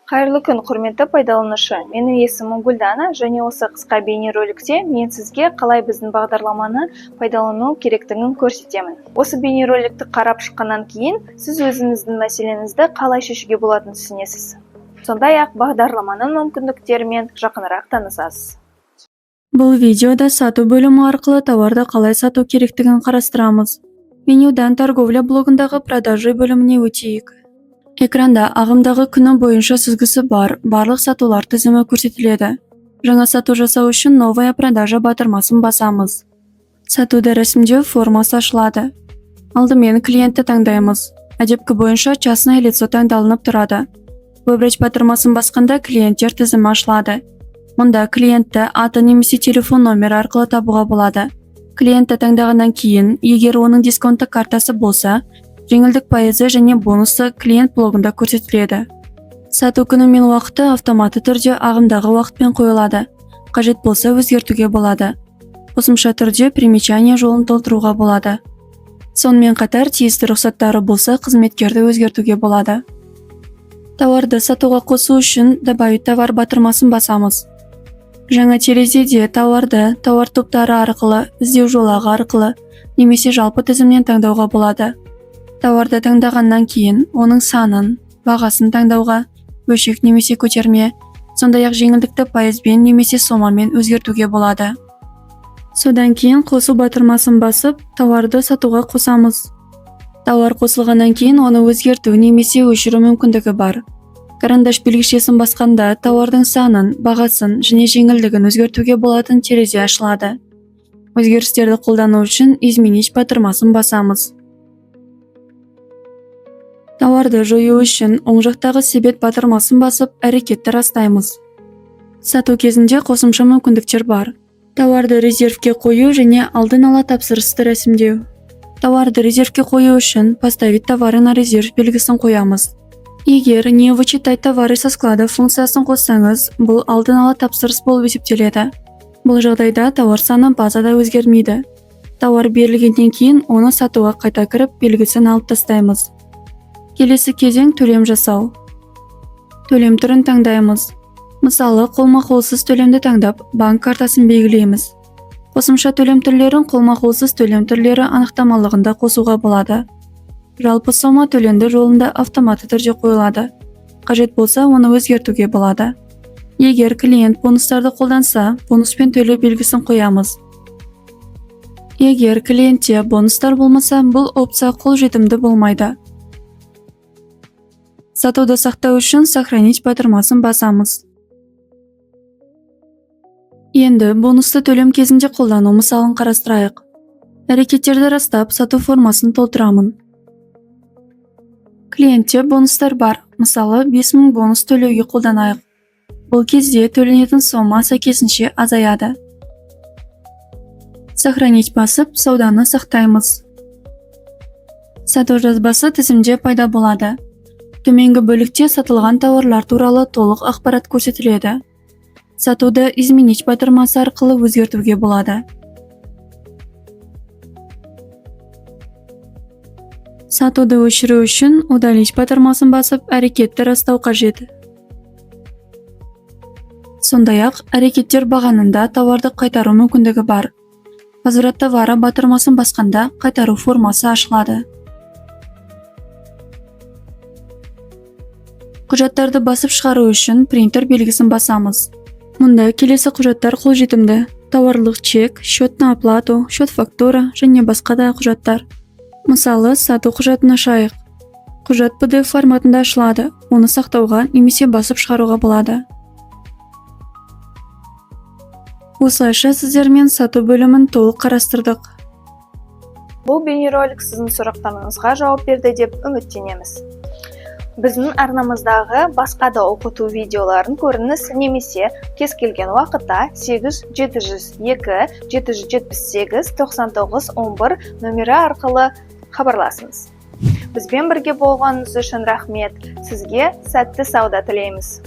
Қайырлы күн, құрметті пайдаланушы. Менің есімім Гүлдана, және осы қысқа бейнероликте мен сізге қалай біздің бағдарламаны пайдалану керектігін көрсетемін. Осы бейнероликті қарап шыққаннан кейін, сіз өзіңіздің мәселеңізді қалай шешуге болатынын түсінесіз. Сондай-ақ бағдарламаның мүмкіндіктерімен жақынырақ танысасыз. Бұл видеода сату бөлімі арқылы тауарды қалай сату керектігін қарастырамыз. Менюдан торговля блогындағы продажи бөліміне өтейік. Экранда ағымдағы күні бойынша сүзгісі бар барлық сатулар тізімі көрсетіледі. Жаңа сату жасау үшін новая продажа батырмасын басамыз. Сатуды рәсімдеу формасы ашылады. Алдымен клиентті таңдаймыз. Әдепкі бойынша частное лицо таңдалынып тұрады. Выбрать батырмасын басқанда клиенттер тізімі ашылады. Мұнда клиентті аты немесе телефон номері арқылы табуға болады. Клиентті таңдағаннан кейін, егер оның дисконты картасы болса, жеңілдік пайызы және бонусы клиент блогында көрсетіледі. Сату күні мен уақыты автоматты түрде ағымдағы уақытпен қойылады. Қажет болса өзгертуге болады. Қосымша түрде примечание жолын толтыруға болады. Сонымен қатар тиісті рұқсаттары болса қызметкерді өзгертуге болады. Тауарды сатуға қосу үшін добавить товар батырмасын басамыз. Жаңа терезеде тауарды тауар топтары арқылы, іздеу жолағы арқылы немесе жалпы тізімнен таңдауға болады. Тауарды таңдағаннан кейін, оның санын, бағасын таңдауға, бөлшек немесе көтерме, сондай-ақ жеңілдікті пайызбен немесе сомамен өзгертуге болады. Содан кейін қосу батырмасын басып, тауарды сатуға қосамыз. Тауар қосылғаннан кейін оны өзгерту немесе өшіру мүмкіндігі бар. Карандаш белгішесін басқанда тауардың санын, бағасын және жеңілдігін өзгертуге болатын терезе ашылады. Өзгерістерді қолдану үшін изменить батырмасын басамыз. Тауарды жою үшін оң жақтағы себет батырмасын басып, әрекетті растаймыз. Сату кезінде қосымша мүмкіндіктер бар. Тауарды резервке қою және алдын ала тапсырысты рәсімдеу. Тауарды резервке қою үшін поставить товары на резерв белгісін қоямыз. Егер не вычитать товары со склада функциясын қоссаңыз, бұл алдын ала тапсырыс болып есептеледі. Бұл жағдайда тауар саны базада өзгермейді. Тауар берілгеннен кейін оны сатуға қайта кіріп белгісін алып тастаймыз. Келесі кезең төлем жасау. Төлем түрін таңдаймыз. Мысалы, қолма-қолсыз төлемді таңдап, банк картасын белгілейміз. Қосымша төлем түрлерін қолма-қолсыз төлем түрлері анықтамалығында қосуға болады. Жалпы сома төленді жолында автоматты түрде қойылады. Қажет болса, оны өзгертуге болады. Егер клиент бонустарды қолданса, бонуспен төле белгісін қоямыз. Егер клиентте бонустар болмаса, бұл опция қолжетімді болмайды. Сатуды сақтау үшін сохранить батырмасын басамыз. Енді бонусты төлем кезінде қолдану мысалын қарастырайық. Әрекеттерді растап, сату формасын толтырамын. Клиентте бонустар бар, мысалы 5000 бонус төлеуге қолданайық. Бұл кезде төленетін сома сәйкесінше азаяды. Сохранить басып, сауданы сақтаймыз. Сату жазбасы тізімде пайда болады. Төменгі бөлікте сатылған тауарлар туралы толық ақпарат көрсетіледі. Сатуды изменить батырмасы арқылы өзгертуге болады. Сатуды өшіру үшін удалить батырмасын басып, әрекетті растау қажет. Сондай-ақ, әрекеттер бағанында тауарды қайтару мүмкіндігі бар. Возврат товары батырмасын басқанда қайтару формасы ашылады. Құжаттарды басып шығару үшін принтер белгісін басамыз. Мұнда келесі құжаттар қолжетімді: тауарлық чек, счет на оплату, счет фактура және басқа да құжаттар. Мысалы, сату құжатын ашайық. Құжат PDF форматында ашылады, оны сақтауға немесе басып шығаруға болады. Осылайша сіздермен сату бөлімін толық қарастырдық. Бұл бейнеролик сіздің сұрақтарыңызға жауап берді деп үміттенеміз. Біздің арнамыздағы басқа да оқыту видеоларын көріңіз, немесе кез келген уақытта 8-702-778-99-11 нөмірі арқылы хабарласыңыз. Бізбен бірге болғаныңыз үшін рахмет. Сізге сәтті сауда тілейміз.